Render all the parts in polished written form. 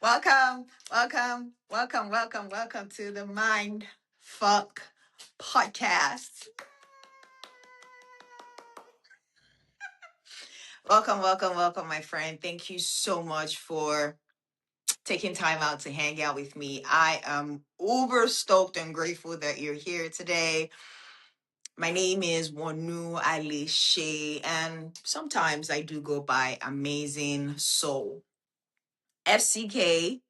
Welcome, welcome to the Mind Fuck Podcast. Welcome, my friend. Thank you so much for taking time out to hang out with me. I am uber stoked and grateful that you're here today. My name is Wonu Alishe, and sometimes I do go by Amazing Soul. FCK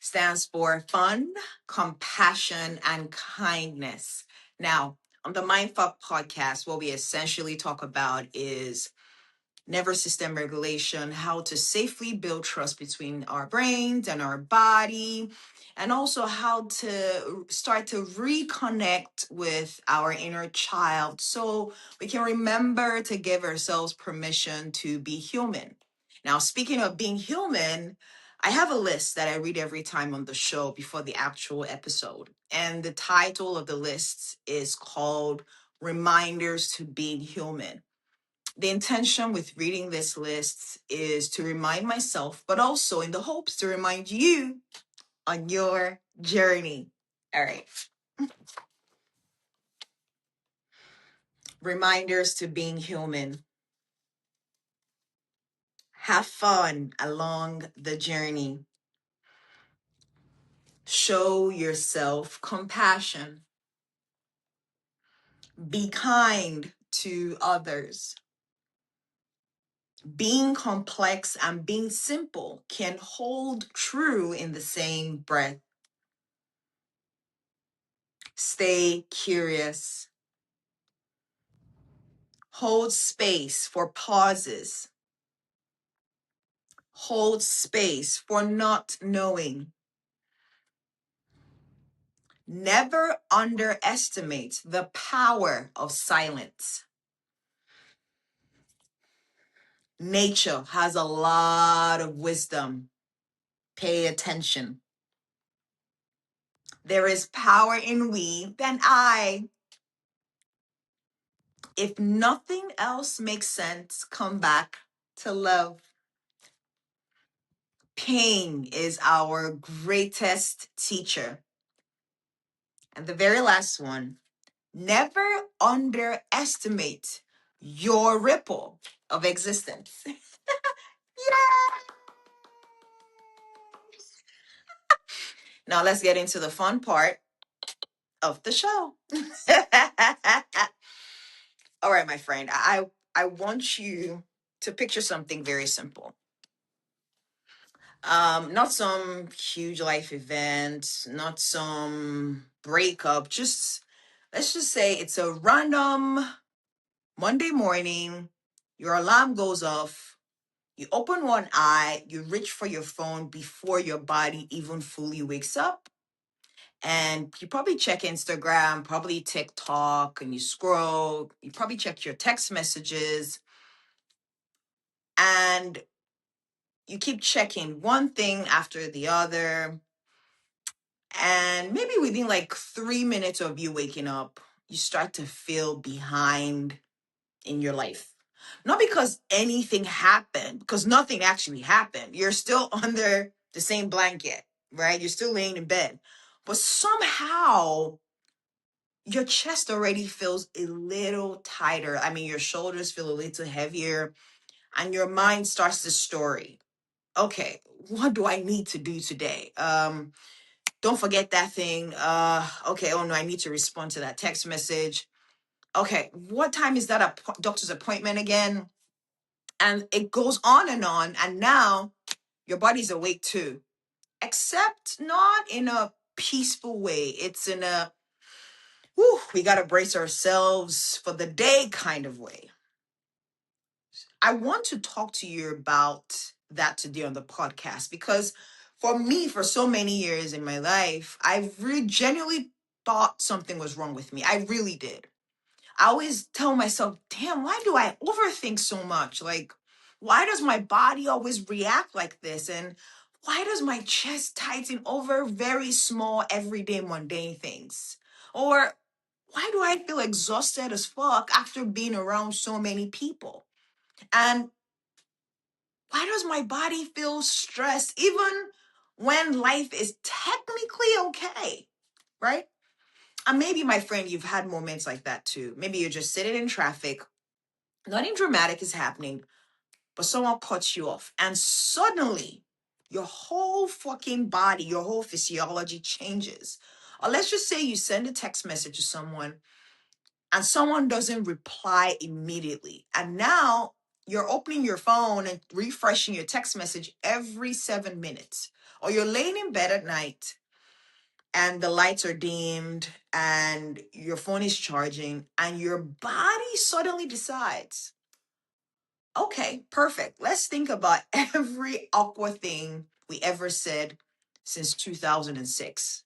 stands for fun, compassion, and kindness. Now, on the Mindfuck podcast, what we essentially talk about is nervous system regulation, how to safely build trust between our brains and our body, and also how to start to reconnect with our inner child so we can remember to give ourselves permission to be human. Now, speaking of being human, I have a list that I read every time on the show before the actual episode. And the title of the list is called Reminders to Being Human. The intention with reading this list is to remind myself, but also in the hopes to remind you on your journey. All right. Reminders to being human. Have fun along the journey. Show yourself compassion. Be kind to others. Being complex and being simple can hold true in the same breath. Stay curious. Hold space for pauses. Hold space for not knowing. Never underestimate the power of silence. Nature has a lot of wisdom. Pay attention. There is power in we than I. If nothing else makes sense, come back to love. Pain is our greatest teacher. And the very last one, never underestimate your ripple of existence. Yeah. Now let's get into the fun part of the show. All right, my friend. I want you to picture something very simple. Not some huge life event, not some breakup. Just let's just say it's a random Monday morning. Your alarm goes off. You open one eye, you reach for your phone before your body even fully wakes up. And you probably check Instagram, probably TikTok, and you scroll. You probably check your text messages. And you keep checking one thing after the other. And maybe within like 3 minutes of you waking up, you start to feel behind in your life. Not because anything happened, because nothing actually happened. You're still under the same blanket, right? You're still laying in bed. But somehow your chest already feels a little tighter. I mean, your shoulders feel a little heavier, and your mind starts the story. Okay, what do I need to do today? Don't forget that thing. Okay, oh no, I need to respond to that text message. Okay, what time is that doctor's appointment again? And it goes on and on. And now your body's awake too, except not in a peaceful way. It's in a, whew, we got to brace ourselves for the day kind of way. I want to talk to you about that today on the podcast because for me, for so many years in my life, I really genuinely thought something was wrong with me. I really did. I always tell myself, damn, why do I overthink so much? Like, why does my body always react like this? And why does my chest tighten over very small, everyday, mundane things? Or why do I feel exhausted as fuck after being around so many people? And why does my body feel stressed even when life is technically okay, right? And maybe, my friend, you've had moments like that too. Maybe you're just sitting in traffic, nothing dramatic is happening, but someone cuts you off, and suddenly your whole fucking body, your whole physiology changes. Or let's just say you send a text message to someone and someone doesn't reply immediately. And now you're opening your phone and refreshing your text message every 7 minutes. Or you're laying in bed at night and the lights are dimmed and your phone is charging and your body suddenly decides, okay, perfect. Let's think about every awkward thing we ever said since 2006.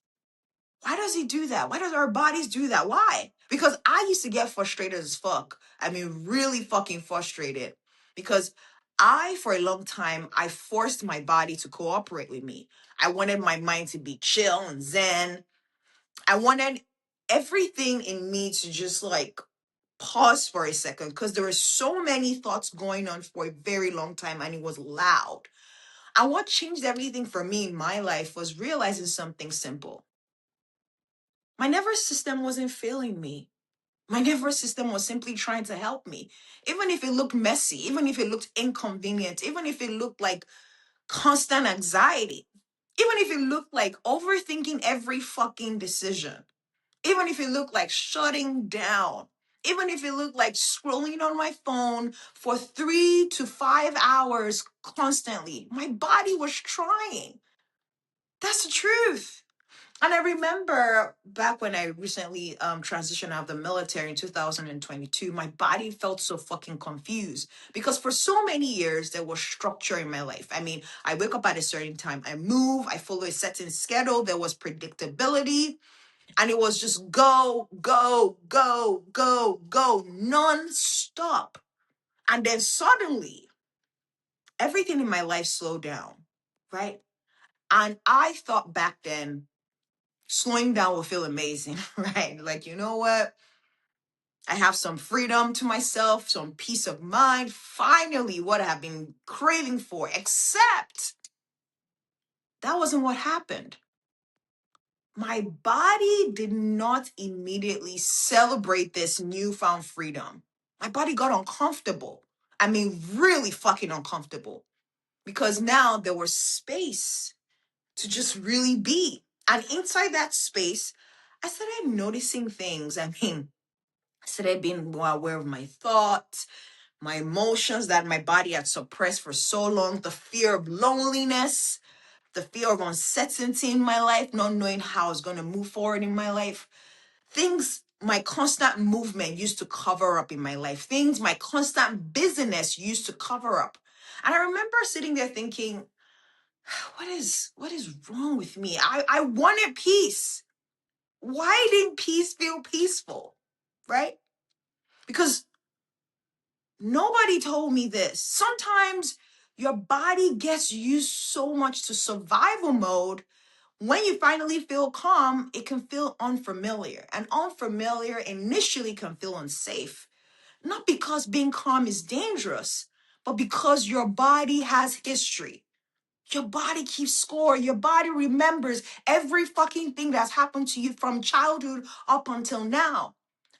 Why does he do that? Why does our bodies do that? Why? Because I used to get frustrated as fuck. I mean, really fucking frustrated. Because for a long time, I forced my body to cooperate with me. I wanted my mind to be chill and zen. I wanted everything in me to just like pause for a second because there were so many thoughts going on for a very long time and it was loud. And what changed everything for me in my life was realizing something simple. My nervous system wasn't failing me. My nervous system was simply trying to help me. Even if it looked messy, even if it looked inconvenient, even if it looked like constant anxiety, even if it looked like overthinking every fucking decision, even if it looked like shutting down, even if it looked like scrolling on my phone for 3 to 5 hours constantly, my body was trying. That's the truth. And I remember back when I recently transitioned out of the military in 2022, my body felt so fucking confused because for so many years there was structure in my life. I mean, I wake up at a certain time, I move, I follow a certain schedule, there was predictability, and it was just go, go, go, go, go, non-stop. And then suddenly everything in my life slowed down, right? And I thought back then, slowing down will feel amazing, right? Like, you know what? I have some freedom to myself, some peace of mind. Finally, what I've been craving for, except that wasn't what happened. My body did not immediately celebrate this newfound freedom. My body got uncomfortable. I mean, really fucking uncomfortable because now there was space to just really be. And inside that space, I started noticing things. I mean, I started being more aware of my thoughts, my emotions that my body had suppressed for so long, the fear of loneliness, the fear of uncertainty in my life, not knowing how I was going to move forward in my life. Things my constant movement used to cover up in my life. Things my constant busyness used to cover up. And I remember sitting there thinking, what is wrong with me? I wanted peace. Why didn't peace feel peaceful? Right? Because nobody told me this. Sometimes your body gets used so much to survival mode. When you finally feel calm, it can feel unfamiliar. And unfamiliar initially can feel unsafe. Not because being calm is dangerous, but because your body has history. Your body keeps score. Your body remembers every fucking thing that's happened to you from childhood up until now.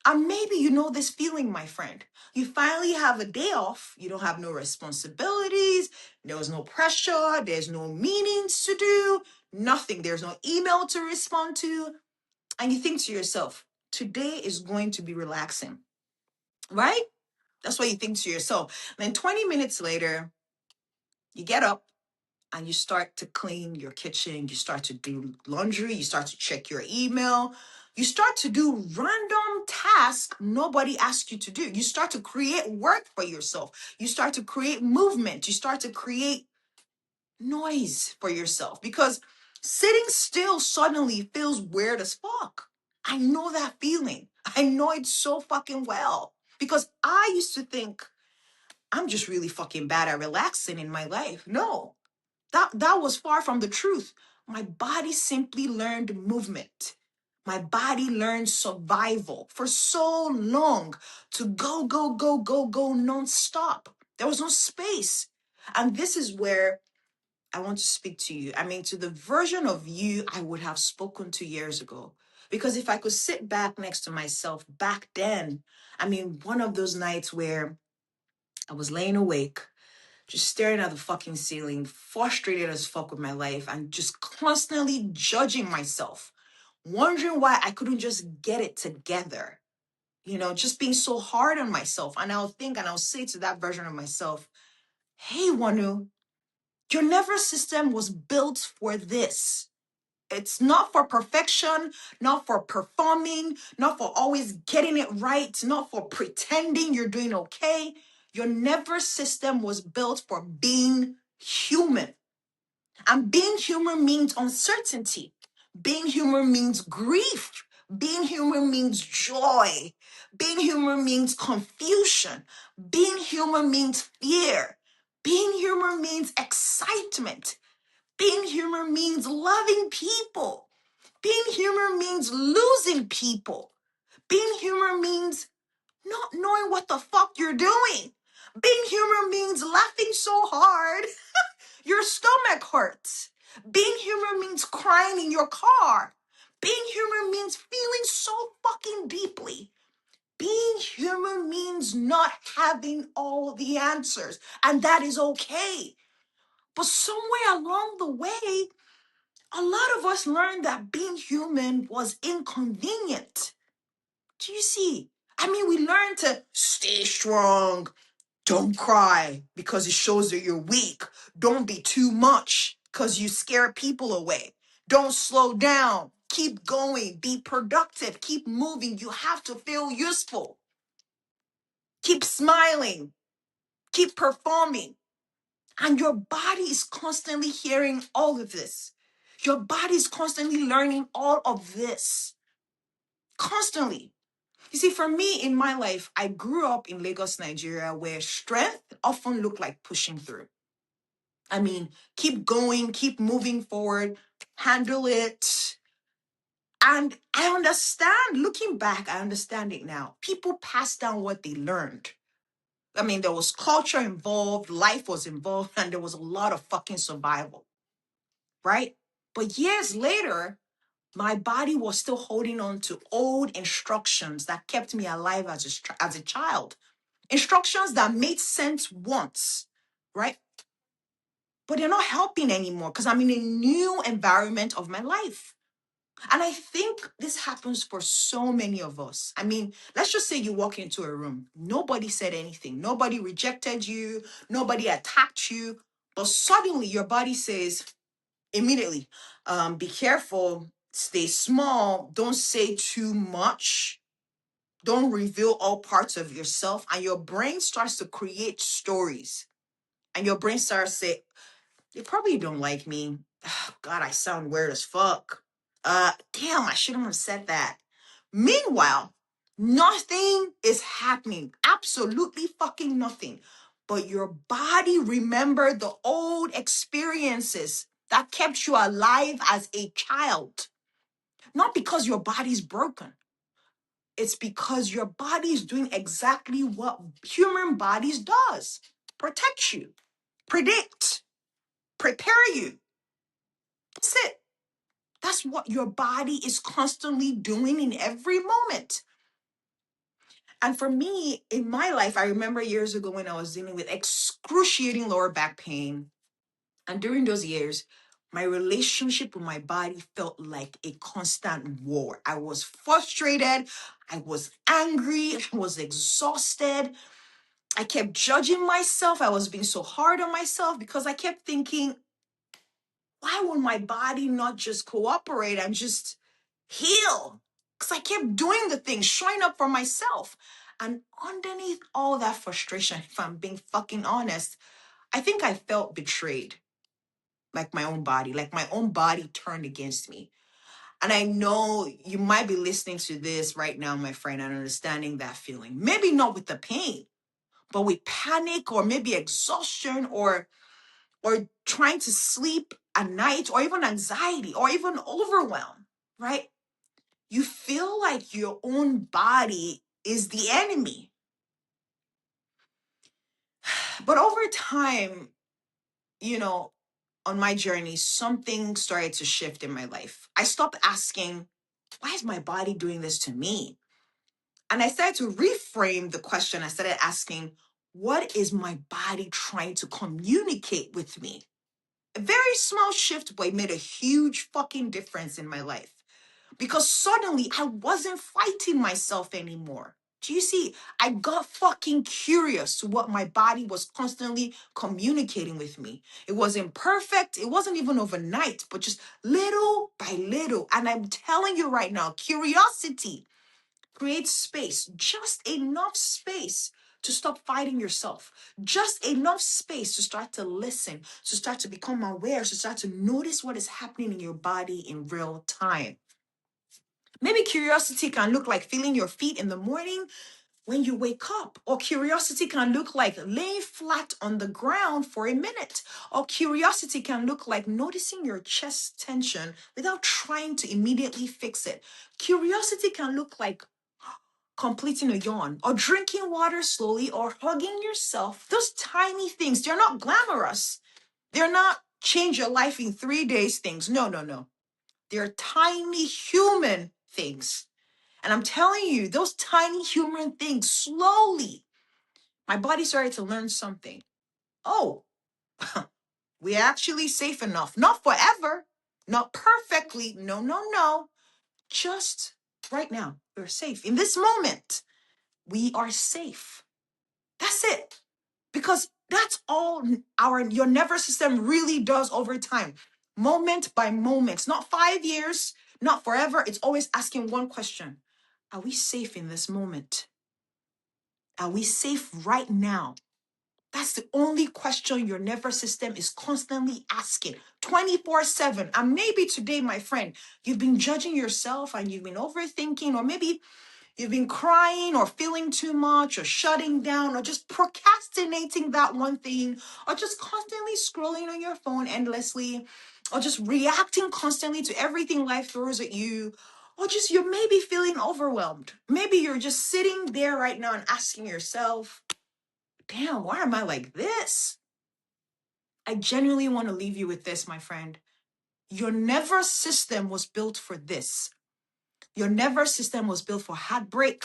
And maybe you know this feeling, my friend. You finally have a day off. You don't have no responsibilities. There's no pressure. There's no meetings to do. Nothing. There's no email to respond to. And you think to yourself, today is going to be relaxing, right? That's what you think to yourself. And then 20 minutes later, you get up and you start to clean your kitchen, you start to do laundry, you start to check your email, you start to do random tasks nobody asked you to do. You start to create work for yourself. You start to create movement. You start to create noise for yourself because sitting still suddenly feels weird as fuck. I know that feeling. I know it so fucking well because I used to think I'm just really fucking bad at relaxing in my life. No, that was far from the truth. My body simply learned movement. My body learned survival for so long to go, go, go, go, go nonstop. There was no space. And this is where I want to speak to you. I mean, to the version of you I would have spoken to years ago. Because if I could sit back next to myself back then, I mean, one of those nights where I was laying awake, just staring at the fucking ceiling, frustrated as fuck with my life, and just constantly judging myself, wondering why I couldn't just get it together. Just being so hard on myself. And I'll think and I'll say to that version of myself, hey, Wanu, your nervous system was built for this. It's not for perfection, not for performing, not for always getting it right, not for pretending you're doing okay. Your nervous system was built for being human. And being human means uncertainty. Being human means grief. Being human means joy. Being human means confusion. Being human means fear. Being human means excitement. Being human means loving people. Being human means losing people. Being human means not knowing what the fuck you're doing. Being human means laughing so hard your stomach hurts. Being human means crying in your car. Being human means feeling so fucking deeply. Being human means not having all the answers, and that is okay. But somewhere along the way, a lot of us learned that being human was inconvenient. Do you see? I mean, we learned to stay strong, don't cry because it shows that you're weak. Don't be too much because you scare people away. Don't slow down. Keep going. Be productive. Keep moving. You have to feel useful. Keep smiling. Keep performing. And your body is constantly hearing all of this. Your body is constantly learning all of this. Constantly. You see, for me in my life, I grew up in Lagos, Nigeria, where strength often looked like pushing through. I mean, keep going, keep moving forward, handle it. And I understand, looking back, I understand it now. People passed down what they learned. I mean, there was culture involved, life was involved, and there was a lot of fucking survival, right? But years later, my body was still holding on to old instructions that kept me alive as a child. Instructions that made sense once, right? But they're not helping anymore because I'm in a new environment of my life. And I think this happens for so many of us. I mean, let's just say you walk into a room, nobody said anything, nobody rejected you, nobody attacked you, but suddenly your body says immediately, be careful, stay small, don't say too much, don't reveal all parts of yourself. And your brain starts to create stories. And your brain starts to say, they probably don't like me. God, I sound weird as fuck. Damn, I shouldn't have said that. Meanwhile, nothing is happening. Absolutely fucking nothing. But your body remembered the old experiences that kept you alive as a child. Not because your body's broken. It's because your body is doing exactly what human bodies does. Protect you, predict, prepare you. That's it. That's what your body is constantly doing in every moment. And for me, in my life, I remember years ago when I was dealing with excruciating lower back pain. And during those years, my relationship with my body felt like a constant war. I was frustrated. I was angry. I was exhausted. I kept judging myself. I was being so hard on myself because I kept thinking, why would my body not just cooperate and just heal? Because I kept doing the things, showing up for myself. And underneath all that frustration, if I'm being fucking honest, I think I felt betrayed, like my own body turned against me. And I know you might be listening to this right now, my friend, and understanding that feeling. Maybe not with the pain, but with panic or maybe exhaustion or trying to sleep at night or even anxiety or even overwhelm, right? You feel like your own body is the enemy. But over time, you know, on my journey, something started to shift in my life. I stopped asking, why is my body doing this to me? And I started to reframe the question. I started asking, what is my body trying to communicate with me? A very small shift, but it made a huge fucking difference in my life. Because suddenly I wasn't fighting myself anymore. Do you see? I got fucking curious to what my body was constantly communicating with me. It wasn't perfect. It wasn't even overnight, but just little by little. And I'm telling you right now, curiosity creates space, just enough space to stop fighting yourself, just enough space to start to listen, to start to become aware, to start to notice what is happening in your body in real time. Maybe curiosity can look like feeling your feet in the morning when you wake up, or curiosity can look like laying flat on the ground for a minute, or curiosity can look like noticing your chest tension without trying to immediately fix it. Curiosity can look like completing a yawn, or drinking water slowly, or hugging yourself. Those tiny things, they're not glamorous. They're not change your life in 3 days things. No, no, no. They're tiny human things. And I'm telling you, those tiny human things, slowly, my body started to learn something. Oh, we're actually safe enough. Not forever, not perfectly. No, no, no. Just right now, we're safe. In this moment, we are safe. That's it. Because that's all your nervous system really does over time. Moment by moment. It's not 5 years, not forever. It's always asking one question. Are we safe in this moment? Are we safe right now? That's the only question your nervous system is constantly asking 24/7. And maybe today, my friend, you've been judging yourself and you've been overthinking, or maybe you've been crying or feeling too much or shutting down or just procrastinating that one thing or just constantly scrolling on your phone endlessly or just reacting constantly to everything life throws at you, or just you're maybe feeling overwhelmed. Maybe you're just sitting there right now and asking yourself, damn, why am I like this? I genuinely want to leave you with this, my friend. Your nervous system was built for this. Your nervous system was built for heartbreak.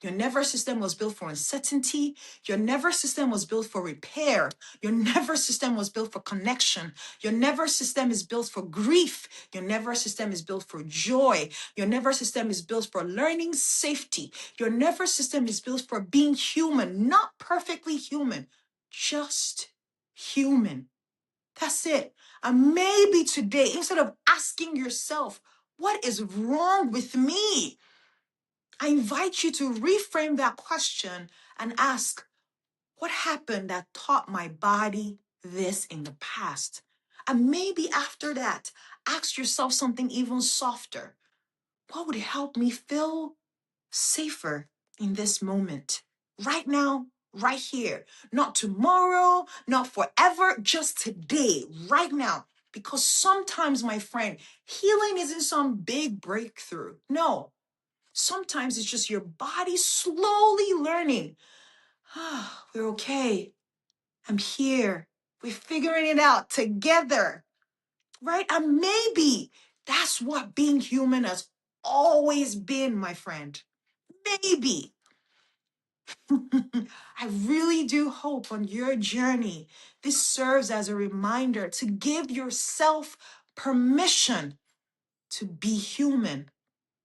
Your nervous system was built for uncertainty. Your nervous system was built for repair. Your nervous system was built for connection. Your nervous system is built for grief. Your nervous system is built for joy. Your nervous system is built for learning safety. Your nervous system is built for being human, not perfectly human, just human. That's it. And maybe today, instead of asking yourself, what is wrong with me? I invite you to reframe that question and ask, what happened that taught my body this in the past? And maybe after that, ask yourself something even softer. What would help me feel safer in this moment? Right now, right here. Not tomorrow, not forever, just today, right now. Because sometimes, my friend, healing isn't some big breakthrough. No, sometimes it's just your body slowly learning. Ah, we're okay. I'm here. We're figuring it out together, right? And maybe that's what being human has always been, my friend. Maybe. I really do hope on your journey, this serves as a reminder to give yourself permission to be human,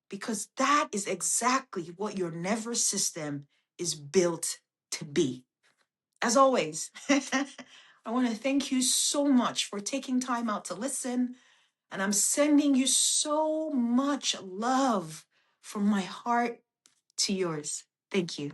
because that is exactly what your nervous system is built to be. As always, I want to thank you so much for taking time out to listen, and I'm sending you so much love from my heart to yours. Thank you.